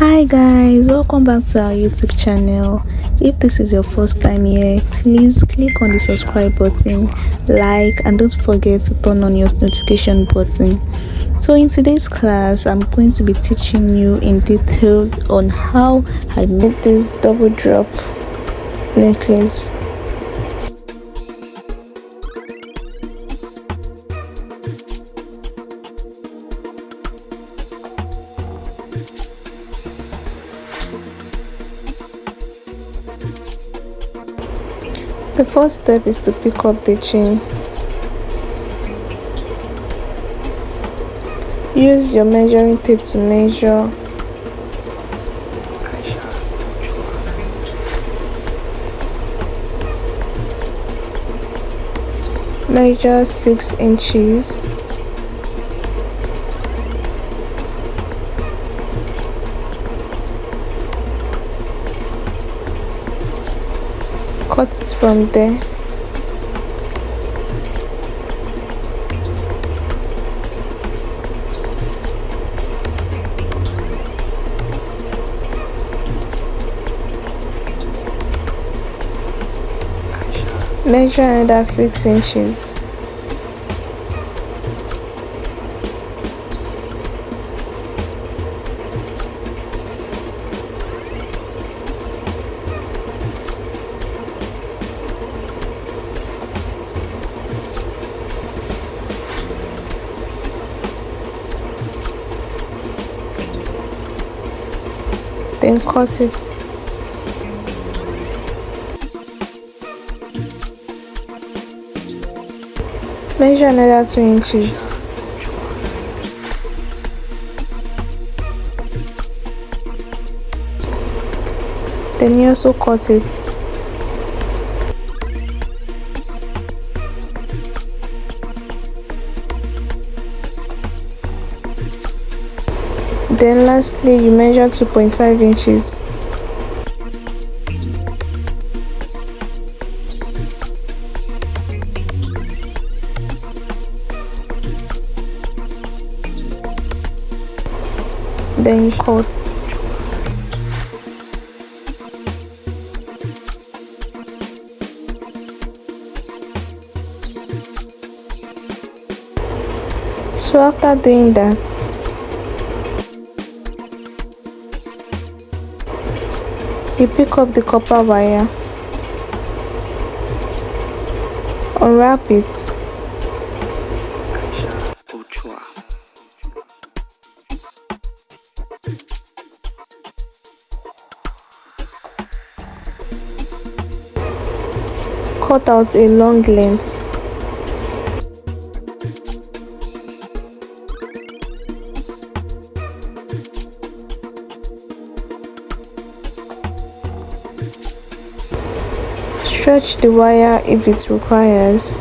Hi guys, welcome back to our YouTube channel. If this is your first time here, please click on the subscribe button, like, and don't forget to turn on your notification button. So in today's class, I'm going to be teaching you in details on how I made this double drop necklace. The first step is to pick up the chain. Use your measuring tape to measure. Measure 6 inches. Cut it from there. Measure another 6 inches. Then cut it. Measure another 2 inches. Then you also cut it. Then lastly, you measure 2.5 inches. Then you cut. So after doing that, you pick up the copper wire, unwrap it, cut out a long length. Stretch the wire if it requires.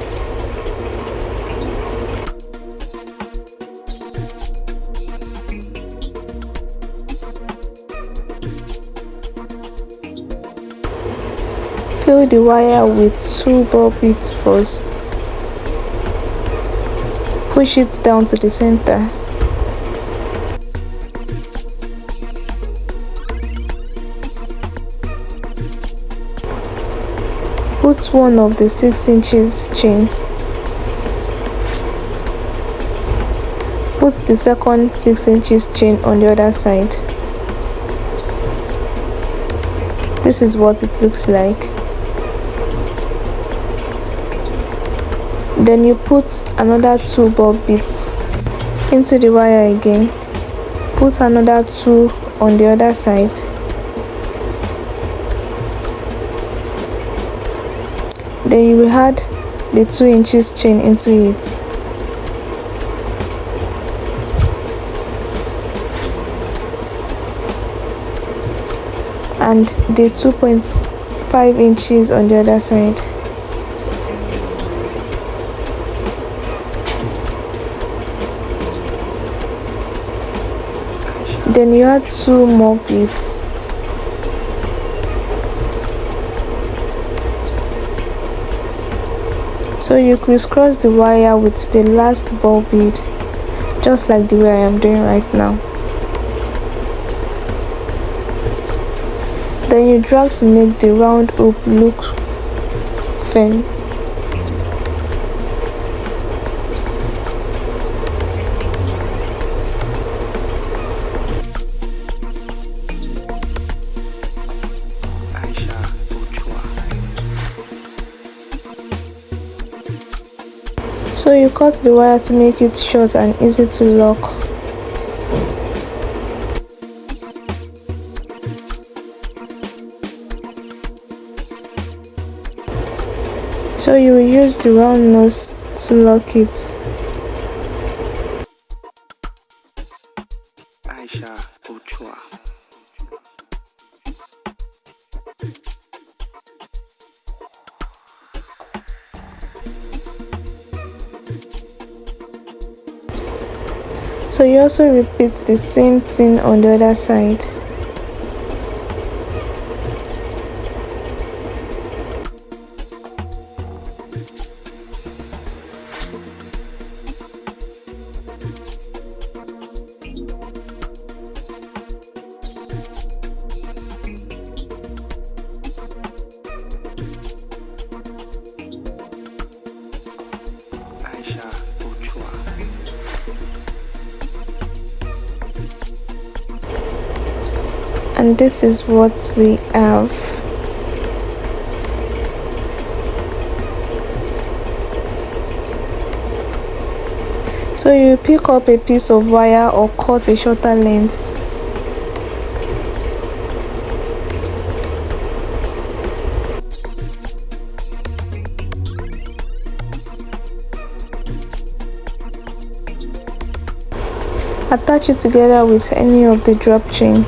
Fill the wire with 2 ball beads first. Push it down to the center. Put one of the 6 inches chain. Put the second 6 inches chain on the other side. This is what it looks like. Then you put another 2 ball beads into the wire again. Put another 2 on the other side. Then you will add the 2 inches chain into it. And the 2.5 inches on the other side. Then you add 2 more beads. So you crisscross the wire with the last ball bead, just like the way I am doing right now. Then you drag to make the round hoop look firm. So you cut the wire to make it short and easy to lock. So you will use the round nose to lock it. So you also repeat the same thing on the other side. And this is what we have. So you pick up a piece of wire or cut a shorter length. Attach it together with any of the drop chain.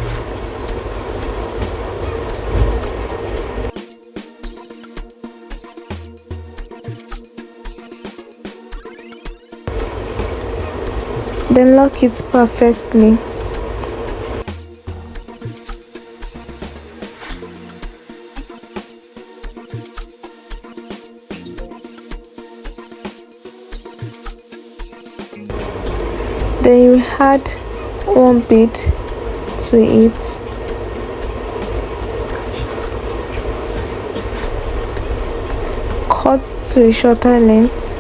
Then lock it perfectly. Then you add one bead to it. Cut to a shorter length.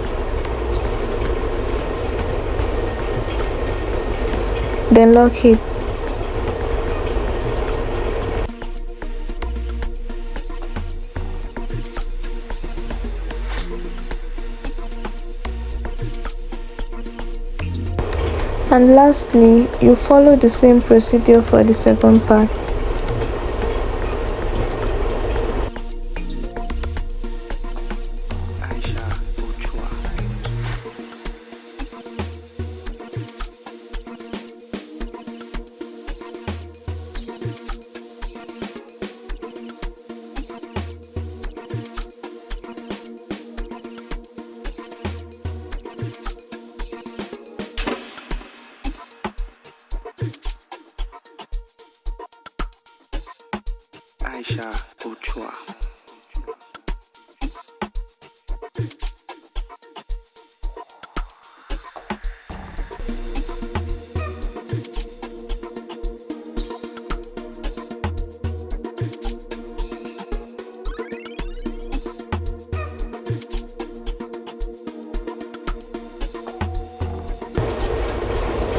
Then lock it. And lastly, you follow the same procedure for the second part.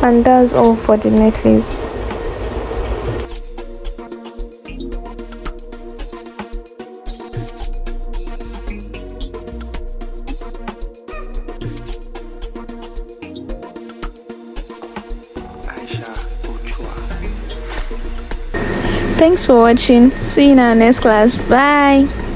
And that's all for the necklace. Thanks for watching. See you in our next class. Bye.